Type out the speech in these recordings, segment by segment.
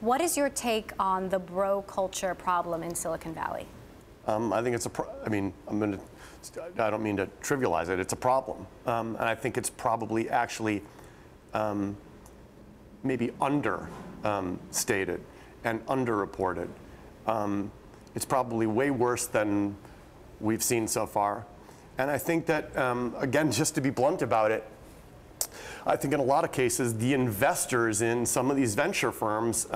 What is your take on the bro culture problem in Silicon Valley? I think it's I don't mean to trivialize it. It's a problem, and I think it's probably actually maybe understated and underreported. It's probably way worse than we've seen so far, and I think that again, just to be blunt about it, I think in a lot of cases the investors in some of these venture firms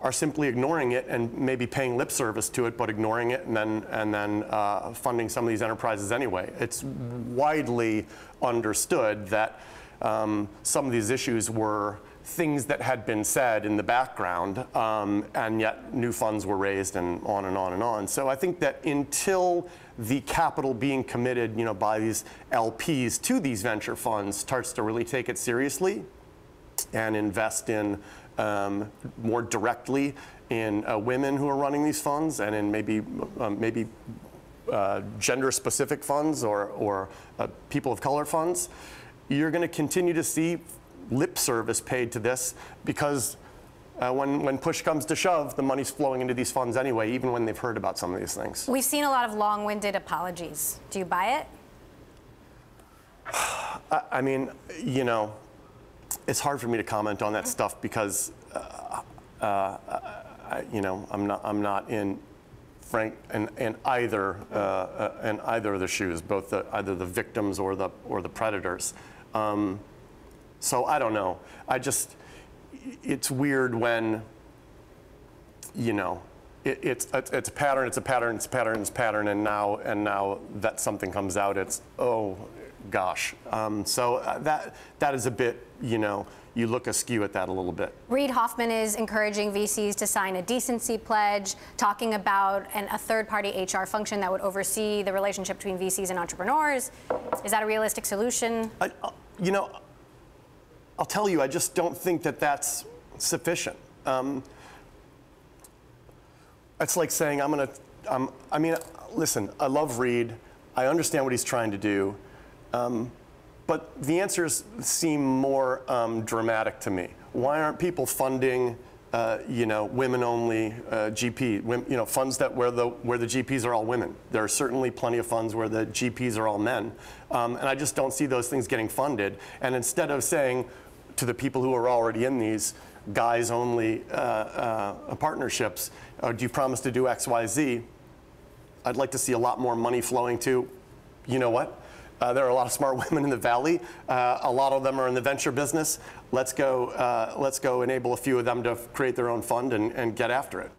are simply ignoring it and maybe paying lip service to it, but ignoring it and then funding some of these enterprises anyway. It's widely understood that some of these issues were things that had been said in the background, and yet new funds were raised and on and on and on. So I think that until the capital being committed, by these LPs to these venture funds starts to really take it seriously and invest in more directly in women who are running these funds and in maybe gender-specific funds or people of color funds, you're going to continue to see lip service paid to this because when push comes to shove, the money's flowing into these funds anyway, even when they've heard about some of these things. We've seen a lot of long-winded apologies. Do you buy it? I mean, it's hard for me to comment on that stuff because, I'm not in either of the shoes, both either the victims or the predators. So I don't know. It's weird when, it's a pattern, it's a pattern, it's a pattern, it's a pattern, and now that something comes out, it's, oh gosh. So that is a bit, you look askew at that a little bit. Reid Hoffman is encouraging VCs to sign a decency pledge, talking about a third-party HR function that would oversee the relationship between VCs and entrepreneurs. Is that a realistic solution? I'll tell you, I just don't think that that's sufficient. It's like saying listen, I love Reid. I understand what he's trying to do. But the answers seem more dramatic to me. Why aren't people funding, women-only GP, funds where the GPs are all women? There are certainly plenty of funds where the GPs are all men, and I just don't see those things getting funded. And instead of saying to the people who are already in these guys-only partnerships, do you promise to do X, Y, Z? I'd like to see a lot more money flowing to, you know what? There are a lot of smart women in the Valley. A lot of them are in the venture business. Let's go enable a few of them to create their own fund and get after it.